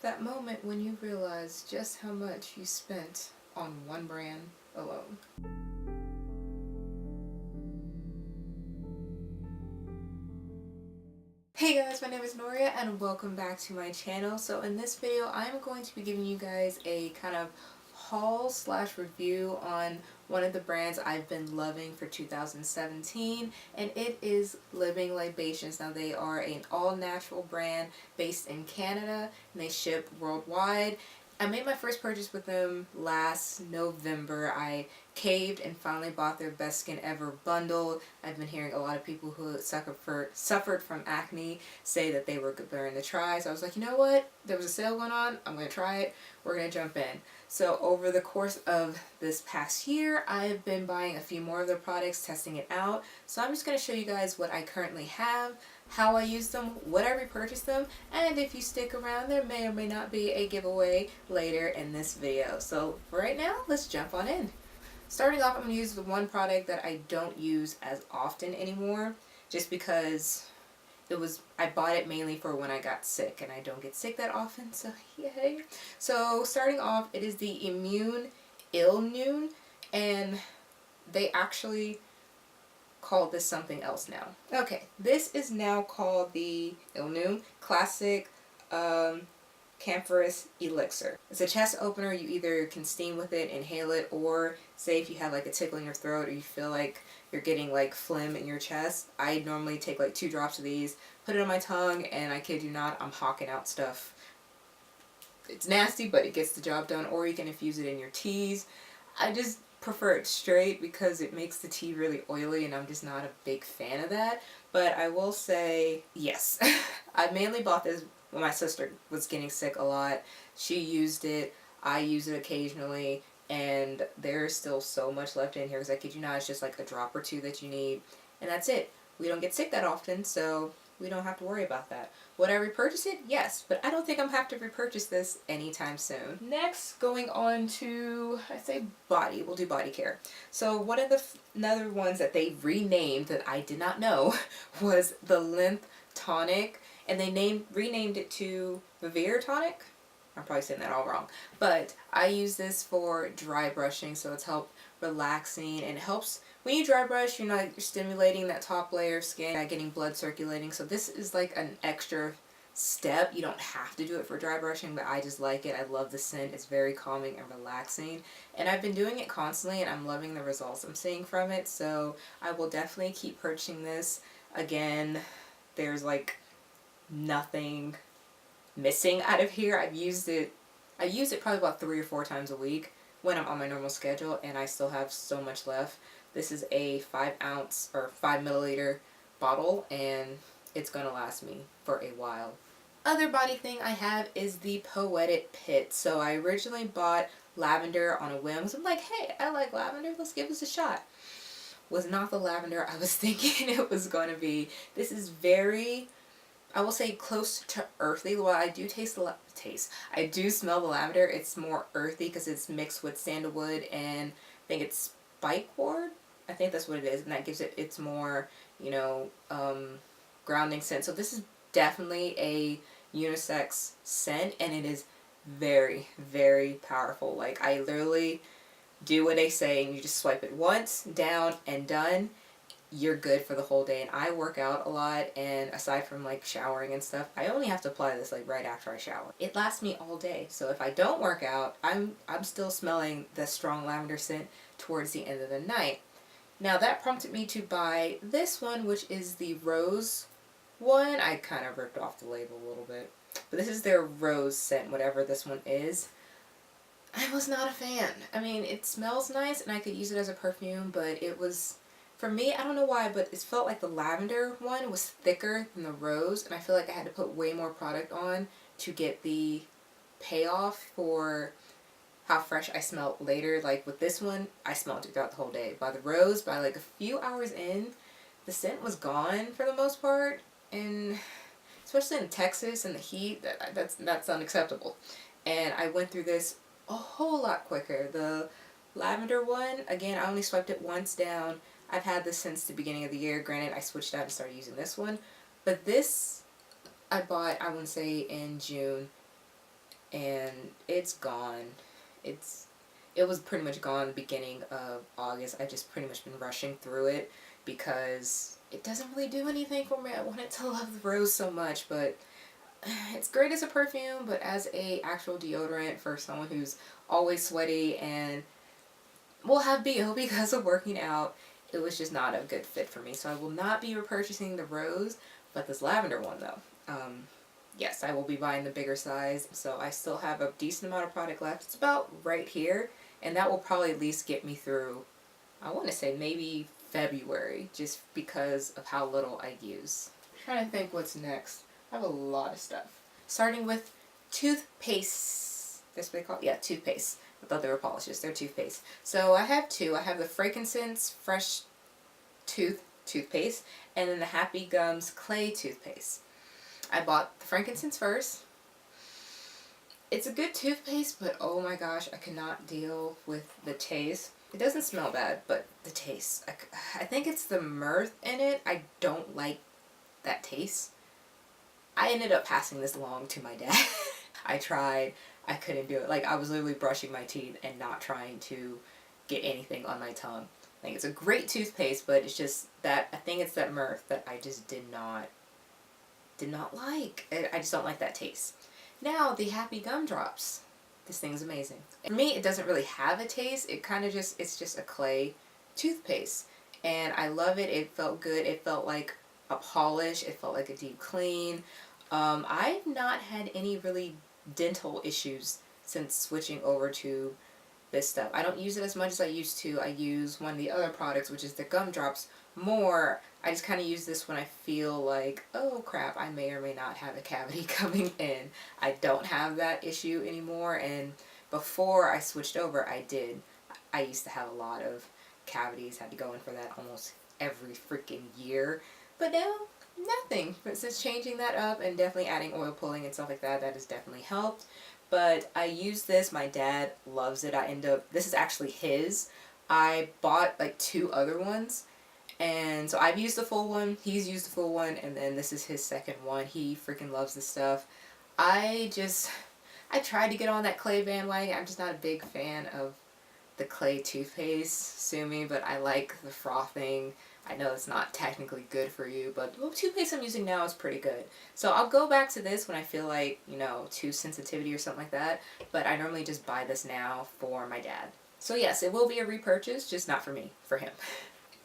That moment when you realize just how much you spent on one brand alone. Hey guys, my name is Noria and welcome back to my channel. So in this video, I'm going to be giving you guys a kind of haul slash review on one of the brands I've been loving for 2017, and it is Living Libations. Now they are an all-natural brand based in Canada and they ship worldwide. I made my first purchase with them last November. I caved and finally bought their Best Skin Ever bundle. I've been hearing a lot of people who suffered from acne say that they were going to try. So I was like, you know what? There was a sale going on. I'm going to try it. We're going to jump in. So over the course of this past year, I've been buying a few more of their products, testing it out. So I'm just going to show you guys what I currently have, how I use them, what I repurchased them, and if you stick around, there may or may not be a giveaway later in this video. So for right now, let's jump on in. Starting off, I'm going to use the one product that I don't use as often anymore, just because I bought it mainly for when I got sick, and I don't get sick that often, so yay. So starting off, it is the Immune Immune, and they actually call this something else now. Okay, this is now called the Immune Classic Camphorous Elixir. It's a chest opener. You either can steam with it, inhale it, or say if you have like a tickle in your throat or you feel like you're getting like phlegm in your chest, I normally take like 2 drops of these, put it on my tongue, and I kid you not, I'm hawking out stuff. It's nasty, but it gets the job done. Or you can infuse it in your teas. I just prefer it straight because it makes the tea really oily, and I'm just not a big fan of that. But I will say, yes, I mainly bought this when my sister was getting sick a lot. She used it, I use it occasionally, and there's still so much left in here because I kid you not, it's just like a drop or 2 that you need, and that's it. We don't get sick that often, so we don't have to worry about that. Would I repurchase it? Yes, but I don't think I'm have to repurchase this anytime soon. Next, going on to, I say body, we'll do body care. So one of the another ones that they renamed that I did not know was the Length Tonic, and they renamed it to Revere Tonic. I'm probably saying that all wrong, but I use this for dry brushing, so it's helped relaxing, and it helps when you dry brush. You're stimulating that top layer of skin, getting blood circulating. So this is like an extra step. You don't have to do it for dry brushing, but I just like it. I love the scent. It's very calming and relaxing, and I've been doing it constantly, and I'm loving the results I'm seeing from it. So I will definitely keep purchasing this. Again, there's like nothing missing out of here. I use it probably about 3 or 4 times a week when I'm on my normal schedule, and I still have so much left. This is a 5 ounce or 5 milliliter bottle, and it's gonna last me for a while. Other body thing I have is the Poetic Pit. So I originally bought lavender on a whim. So I'm like, hey, I like lavender, let's give this a shot. Was not the lavender I was thinking it was going to be. This is very, I will say, close to earthy. While I do I do smell the lavender, it's more earthy because it's mixed with sandalwood and I think it's spikewood. I think that's what it is, and that gives it its more, grounding scent. So this is definitely a unisex scent, and it is very, very powerful. Like, I literally do what they say, and you just swipe it once, down, and done. You're good for the whole day. And I work out a lot, and aside from like showering and stuff, I only have to apply this like right after I shower. It lasts me all day. So if I don't work out, I'm still smelling the strong lavender scent towards the end of the night. Now that prompted me to buy this one, which is the rose one. I kind of ripped off the label a little bit, but this is their rose scent, whatever this one is. I was not a fan. I mean, it smells nice and I could use it as a perfume, but it was, for me, I don't know why, but it felt like the lavender one was thicker than the rose, and I feel like I had to put way more product on to get the payoff for how fresh I smelled later. Like with this one, I smelled it throughout the whole day. By the rose, by like a few hours in, the scent was gone for the most part, and especially in Texas and the heat, that's unacceptable. And I went through this a whole lot quicker. The lavender one, again, I only swiped it once down. I've had this since the beginning of the year. Granted, I switched out and started using this one, but this I bought, I want to say, in June. and it's gone. It was pretty much gone the beginning of August. I've just pretty much been rushing through it because it doesn't really do anything for me. I wanted to love the rose so much, but it's great as a perfume, but as a actual deodorant for someone who's always sweaty and will have BO because of working out, it was just not a good fit for me. So I will not be repurchasing the rose, but this lavender one though. Yes, I will be buying the bigger size. So I still have a decent amount of product left. It's about right here, and that will probably at least get me through, I want to say maybe February, just because of how little I use. I'm trying to think what's next. I have a lot of stuff. Starting with toothpaste. That's what they call it? Yeah, toothpaste. I thought they were polishes. They're toothpaste. So I have two. I have the Frankincense Fresh Toothpaste, and then the Happy Gums Clay Toothpaste. I bought the frankincense first. It's a good toothpaste, but oh my gosh, I cannot deal with the taste. It doesn't smell bad, but the taste. I think it's the mirth in it. I don't like that taste. I ended up passing this along to my dad. I tried. I couldn't do it. Like, I was literally brushing my teeth and not trying to get anything on my tongue. Like, it's a great toothpaste, but it's just that, I think it's that mirth that I just did not like. I just don't like that taste. Now, the Happy Gumdrops. This thing's amazing. For me, it doesn't really have a taste. It kind of just, it's just a clay toothpaste. And I love it. It felt good. It felt like a polish. It felt like a deep clean. I've not had any really dental issues since switching over to this stuff. I don't use it as much as I used to. I use one of the other products, which is the Gumdrops, more. I just kind of use this when I feel like, oh crap, I may or may not have a cavity coming in. I don't have that issue anymore, and before I switched over, I did. I used to have a lot of cavities, had to go in for that almost every freaking year, but now, nothing. But since changing that up and definitely adding oil pulling and stuff like that, that has definitely helped. But I use this, my dad loves it. This is actually his. I bought like 2 other ones. And so I've used the full one, he's used the full one, and then this is his second one. He freaking loves this stuff. I tried to get on that clay bandwagon. I'm just not a big fan of the clay toothpaste, sue me, but I like the frothing. I know it's not technically good for you, but the toothpaste I'm using now is pretty good. So I'll go back to this when I feel like, you know, tooth sensitivity or something like that, but I normally just buy this now for my dad. So yes, it will be a repurchase, just not for me, for him.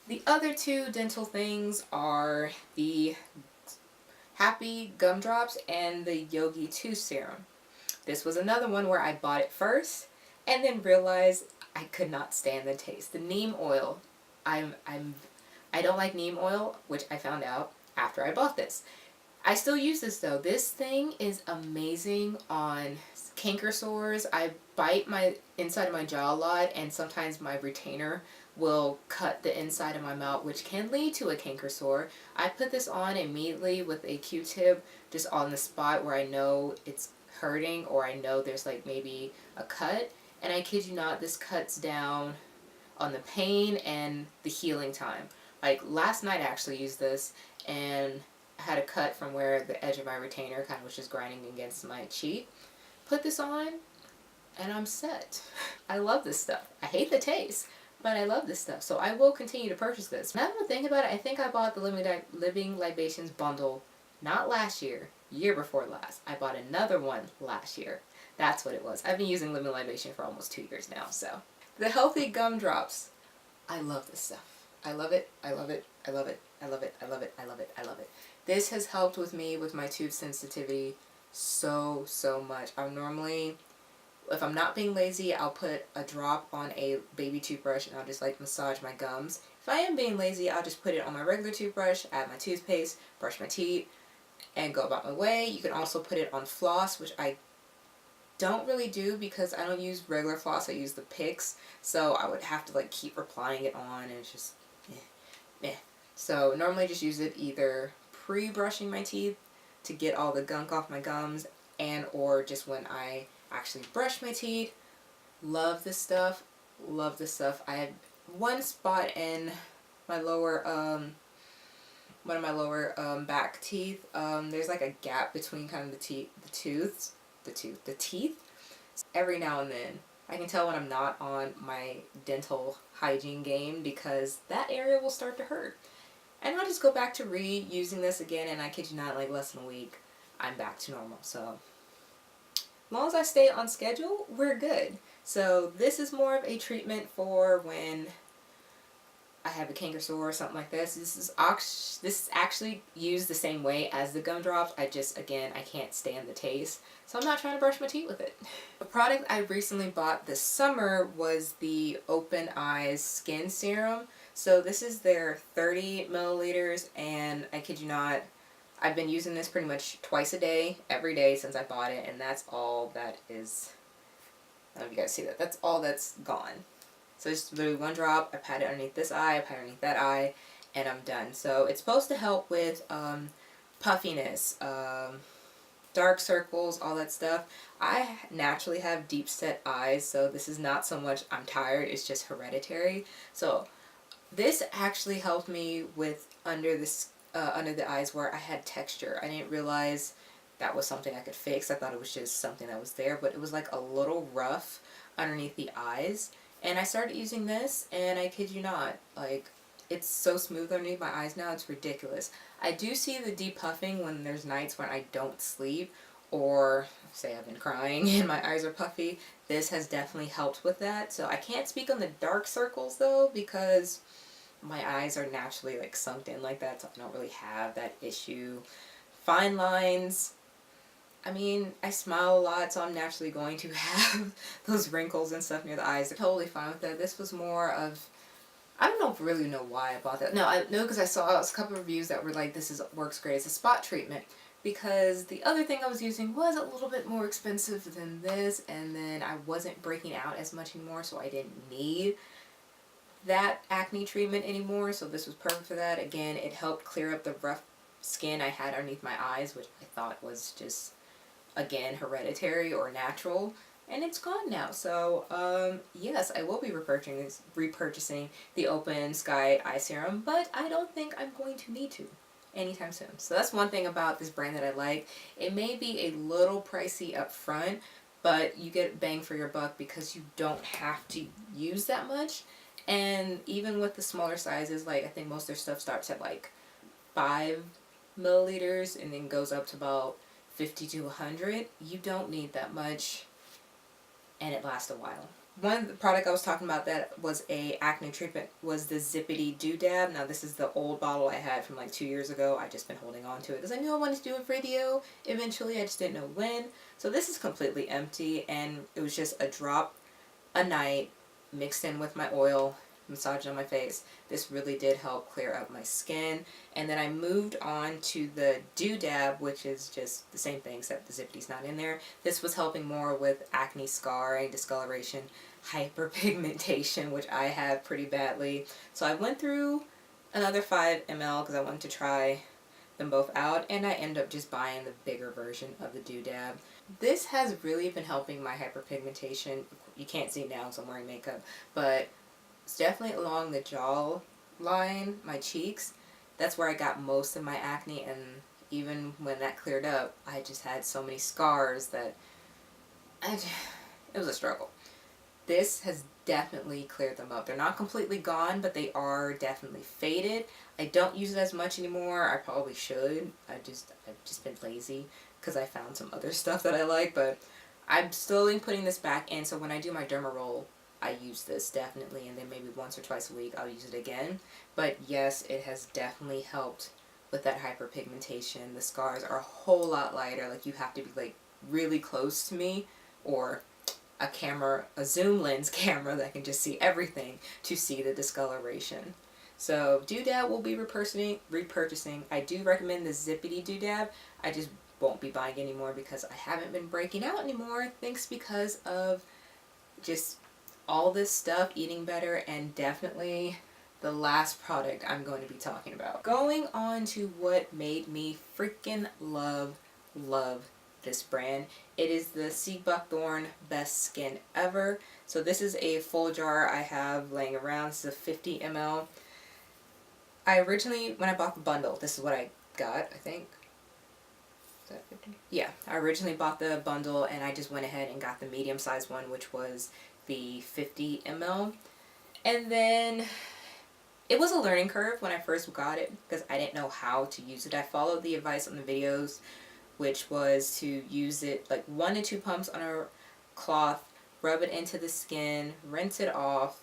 The other 2 dental things are the Happy Gumdrops and the Yogi Tooth Serum. This was another one where I bought it first and then realized I could not stand the taste. The neem oil, I don't like neem oil, which I found out after I bought this. I still use this though. This thing is amazing on canker sores. I bite my inside of my jaw a lot, and sometimes my retainer will cut the inside of my mouth, which can lead to a canker sore. I put this on immediately with a Q-tip just on the spot where I know it's hurting or I know there's like maybe a cut, and I kid you not, this cuts down on the pain and the healing time. Like last night I actually used this and I had a cut from where the edge of my retainer kind of was just grinding against my cheek. Put this on and I'm set. I love this stuff. I hate the taste, but I love this stuff, so I will continue to purchase this. Now that I'm thinking about it, I think I bought the Living Libations bundle, not last year, year before last. I bought another one last year. That's what it was. I've been using Living Libation for almost 2 years now, so. The Healthy Gumdrops. I love this stuff. I love it, I love it, I love it, I love it, I love it, I love it, I love it. This has helped with me with my tooth sensitivity so much. I'm normally, if I'm not being lazy, I'll put a drop on a baby toothbrush and I'll just like massage my gums. If I am being lazy, I'll just put it on my regular toothbrush, add my toothpaste, brush my teeth, and go about my way. You can also put it on floss, which I don't really do because I don't use regular floss, I use the picks, so I would have to like keep applying it on, and it's just meh. So normally just use it either pre-brushing my teeth to get all the gunk off my gums, and or just when I actually brush my teeth. Love this stuff, love this stuff. I had one spot in my lower one of my lower back teeth. There's like a gap between kind of the tooths, the teeth. Every now and then, I can tell when I'm not on my dental hygiene game because that area will start to hurt. And I'll just go back to reusing this again, and I kid you not, like less than a week, I'm back to normal. So as long as I stay on schedule, we're good. So this is more of a treatment for when I have a canker sore or something like this. This is actually used the same way as the gum drops. I just, again, I can't stand the taste. So I'm not trying to brush my teeth with it. The product I recently bought this summer was the Open Eyes Skin Serum. So this is their 30 milliliters, and I kid you not, I've been using this pretty much twice a day, every day since I bought it, and that's all that is, I don't know if you guys see that, that's all that's gone. So just literally one drop, I pat it underneath this eye, I pat it underneath that eye, and I'm done. So it's supposed to help with puffiness, dark circles, all that stuff. I naturally have deep set eyes, so this is not so much I'm tired, it's just hereditary. So this actually helped me with under the eyes where I had texture. I didn't realize that was something I could fix. I thought it was just something that was there, but it was like a little rough underneath the eyes. And I started using this, and I kid you not, like, it's so smooth underneath my eyes now, it's ridiculous. I do see the depuffing when there's nights when I don't sleep, or say I've been crying and my eyes are puffy. This has definitely helped with that. So I can't speak on the dark circles though, because my eyes are naturally like sunk in like that, so I don't really have that issue. Fine lines, I mean, I smile a lot, so I'm naturally going to have those wrinkles and stuff near the eyes. I'm totally fine with that. This was more of, I don't know, really know why I bought that. No, I know because I saw a couple of reviews that were like, this works great as a spot treatment. Because the other thing I was using was a little bit more expensive than this, and then I wasn't breaking out as much anymore, so I didn't need that acne treatment anymore. So this was perfect for that. Again, it helped clear up the rough skin I had underneath my eyes, which I thought was just, again, hereditary or natural, and it's gone now. So yes, I will be repurchasing the Open Sky Eye Serum, but I don't think I'm going to need to anytime soon. So that's one thing about this brand that I like. It may be a little pricey up front, but you get bang for your buck because you don't have to use that much. And even with the smaller sizes, like I think most of their stuff starts at like 5 milliliters and then goes up to about 50 to 100. You don't need that much, and it lasts a while. One product I was talking about that was a acne treatment was the Zippity Doodab. Now this is the old bottle I had from like 2 years ago. I just been holding on to it because I knew I wanted to do a video eventually. I just didn't know when. So this is completely empty, and it was just a drop a night mixed in with my oil, massaged on my face. This really did help clear up my skin. And then I moved on to the Doodab, which is just the same thing except the Zippity's not in there. This was helping more with acne scarring, discoloration, hyperpigmentation, which I have pretty badly. So I went through another 5 ml because I wanted to try them both out, and I ended up just buying the bigger version of the Doodab. This has really been helping my hyperpigmentation. You can't see now because I'm wearing makeup, but it's definitely along the jaw line, my cheeks. That's where I got most of my acne, and even when that cleared up, I just had so many scars that it was a struggle. This has definitely cleared them up. They're not completely gone, but they are definitely faded. I don't use it as much anymore. I probably should. I've just been lazy because I found some other stuff that I like, but I'm slowly putting this back in, so when I do my derma roll, I use this definitely, and then maybe once or twice a week I'll use it again. But yes, it has definitely helped with that hyperpigmentation. The scars are a whole lot lighter. Like, you have to be like really close to me, or a zoom lens camera that can just see everything to see the discoloration. So Doodab will be repurchasing. I do recommend the Zippity Doodab. I just won't be buying anymore because I haven't been breaking out anymore, thanks because of just all this stuff, eating better, and definitely the last product I'm going to be talking about. Going on to what made me freaking love this brand. It is the Seabuckthorn Best Skin Ever. So this is a full jar I have laying around. This is a 50 ml. I originally, when I bought the bundle, this is what I got, I think. that 50? Yeah, I originally bought the bundle and I just went ahead and got the medium sized one, which was the 50 ml. And then it was a learning curve when I first got it because I didn't know how to use it. I followed the advice on the videos, which was to use it like 1 to 2 pumps on a cloth, rub it into the skin, rinse it off,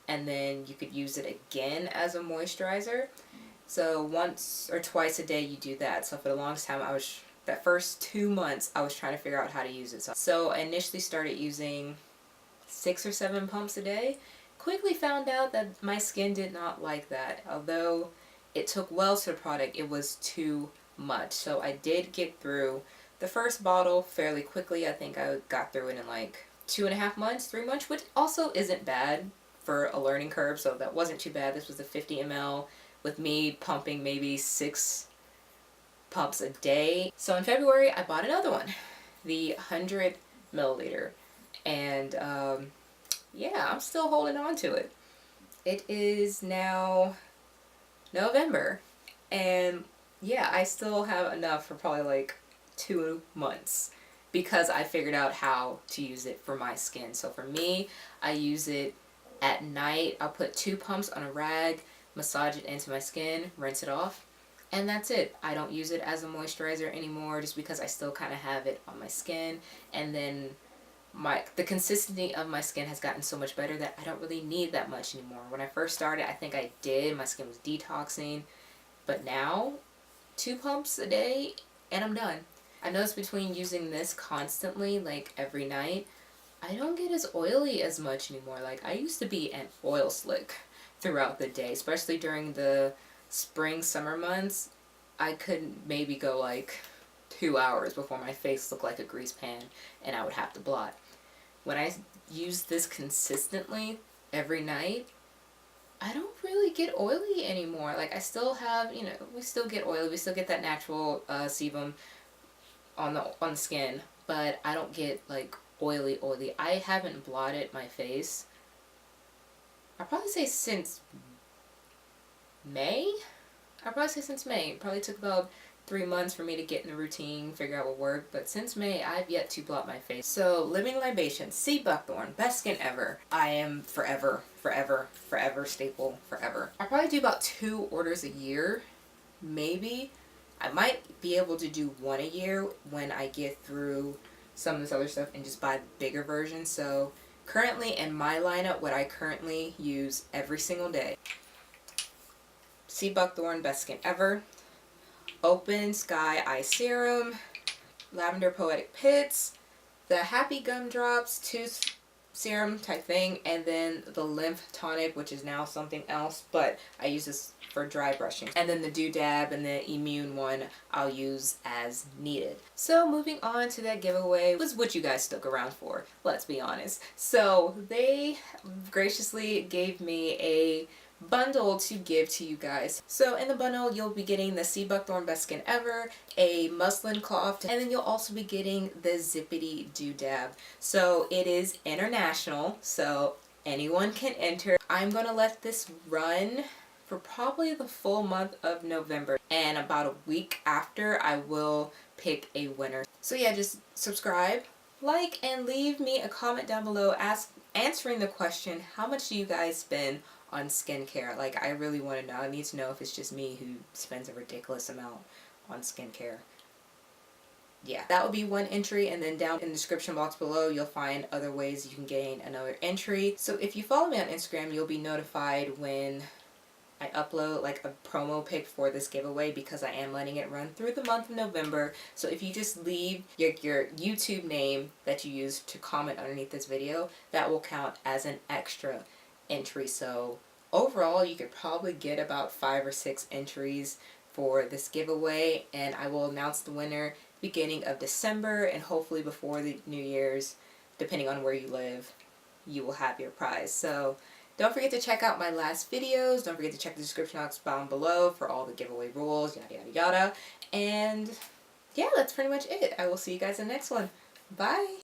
and then you could use it again as a moisturizer. So once or twice a day you do that. So for the longest time that first 2 months I was trying to figure out how to use it. So I initially started using 6 or 7 pumps a day. Quickly found out that my skin did not like that. Although it took well to the product, it was too much. So I did get through the first bottle fairly quickly. I think I got through it in like 2.5 months, 3 months, which also isn't bad for a learning curve. So that wasn't too bad. This was the 50 ml with me pumping maybe 6 pumps a day. So in February I bought another one, the 100 milliliter. And yeah, I'm still holding on to it. It is now November, and yeah, I still have enough for probably like 2 months because I figured out how to use it for my skin. So for me, I use it at night. I'll put 2 pumps on a rag, massage it into my skin, rinse it off, and that's it. I don't use it as a moisturizer anymore just because I still kind of have it on my skin, and then the consistency of my skin has gotten so much better that I don't really need that much anymore. When I first started, I think I did. My skin was detoxing. But now, 2 pumps a day and I'm done. I noticed between using this constantly, like every night, I don't get as oily as much anymore. Like I used to be an oil slick throughout the day, especially during the spring, summer months. I could maybe go like 2 hours before my face looked like a grease pan and I would have to blot. When I use this consistently every night, I don't really get oily anymore. Like I still have, you know, we still get oily, we still get that natural sebum on the skin, but I don't get like oily. I haven't blotted my face, I'd probably say since May. It probably took about 3 months for me to get in the routine, figure out what worked, but since May, I've yet to blot my face. So, Living Libations, Seabuckthorn, best skin ever. I am forever staple, forever. I probably do about 2 orders a year, maybe. I might be able to do 1 a year when I get through some of this other stuff and just buy the bigger version. So, currently in my lineup, what I currently use every single day, Seabuckthorn, best skin ever. Open Sky Eye Serum, Lavender Poetic Pits, the Happy Gumdrops Tooth Serum type thing, and then the Lymph Tonic, which is now something else, but I use this for dry brushing. And then the Doodab and the Immune one I'll use as needed. So moving on to that giveaway was what you guys stuck around for, let's be honest. So they graciously gave me a bundle to give to you guys. So in the bundle you'll be getting the Seabuckthorn Best Skin Ever, a muslin cloth, and then you'll also be getting the Zippity Doodab. So it is international, so anyone can enter. I'm gonna let this run for probably the full month of November, and about a week after I will pick a winner. So yeah, just subscribe, like, and leave me a comment down below answering the question, how much do you guys spend on skincare? Like, I really want to know. I need to know if it's just me who spends a ridiculous amount on skincare. Yeah, that would be one entry, and then down in the description box below you'll find other ways you can gain another entry. So if you follow me on Instagram, you'll be notified when I upload like a promo pic for this giveaway, because I am letting it run through the month of November. So if you just leave your YouTube name that you use to comment underneath this video, that will count as an extra entry. So overall you could probably get about 5 or 6 entries for this giveaway, and I will announce the winner beginning of December, and hopefully before the New Year's, depending on where you live, you will have your prize. So don't forget to check out my last videos. Don't forget to check the description box down below for all the giveaway rules, yada yada yada. And yeah, that's pretty much it. I will see you guys in the next one. Bye!